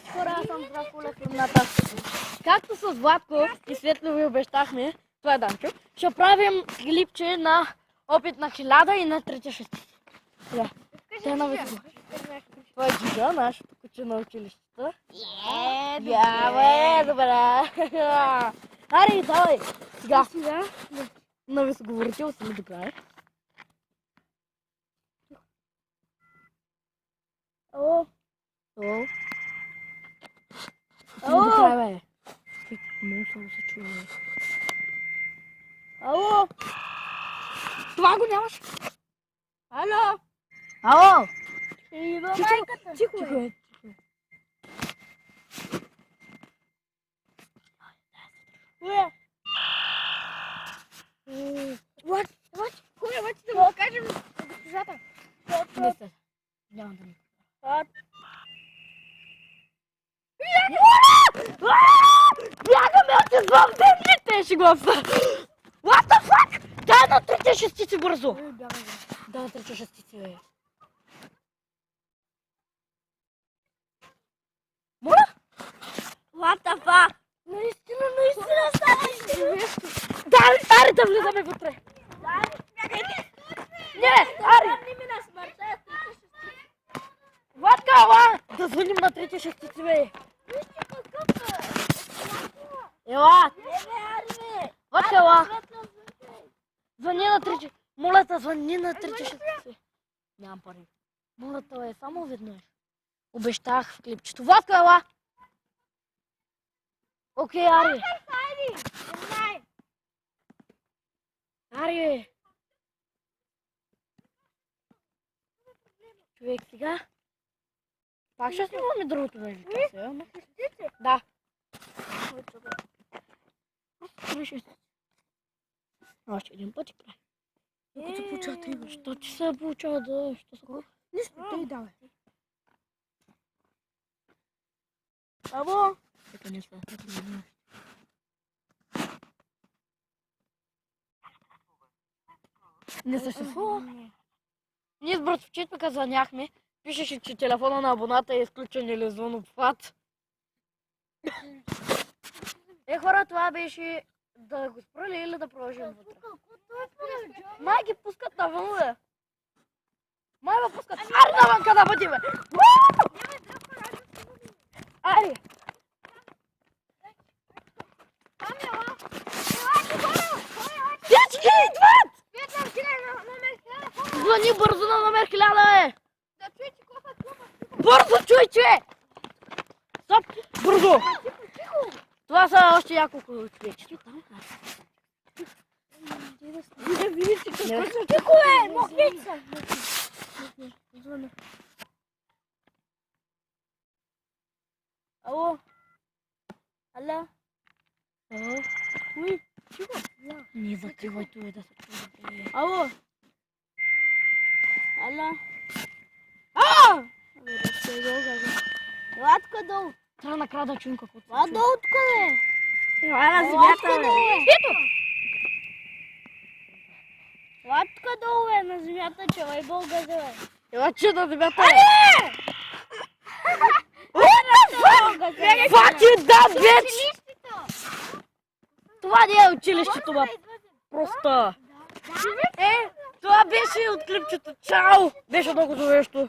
Здрасти, хора, аз съм Здравко Лепната. Както с Владко и Светло ви обещахме, това е Данчо, ще правим клипче на опит на 1000 и на третия шестица. Да. Те на високо. Това е Гига, нашето куче на училището. Добре. Ари, давай. Сега. На висоговорител си ми до края. Ало. Ало. Ало. До края, бе. Много само се чува. Ало. Това го нямаш. Ало. Ало. Тихо е. What? Кой да го кажем на госпожата? Не се. Няма да ми. Бягаме от извънбедните шеговца! What the fuck? Дай на трите шестици бързо! Дай на трите шестици, бе. Моля? What the fuck? Наистина ставаш! Дай, ари да влизаме вътре! Не, ари! Владка, ела! Да звъним на трите шестици, бе! Ела! Владка, ела! Звъни на трите... Моля те, звъни на трите шестици. Нямам пари. Моля те, бе, само веднъж. Обещах в клипчето. Владка, ела! Окей, ари! Ари, бе! Човек, сега... Пак ще снимаме другото, бе. Да. Още един път и край. Колко се получава три, бе? Що ти се получава да... Що са колко? Нищо, тъй давай. Ало? Ето не са. Не съществува. Ние с братовчет пък заняхме. Пишеше, че телефона на абоната е изключен или звън обхват. Хора, това беше да го спра ли или да продължим вътре? Май ги пускат навън, бе. Май ме пускат. Ари навънка да бъди, бе. Ари. Всички идват! Звъни бързо на номер 1000, бе. Бързо, чуйче! Стоп! Бързо! Това са още няколко човечета. Тихо е! Мохница! Ало? Ало? Ало? Уй, тихо! Не закривай това да се чуе. Ало? Ало? А! Владка долу. Трябва накрая да чуем какво се Това чуе. долу откъде? Това е на земята, бе. Ето! Владка долу е на земята, чела и Бълга зеле. Ела, че на земята, бе. Това ти е да, вече! Това не е училището, бе. Просто. Това беше от клипчето. Чао! Беше много зловещо.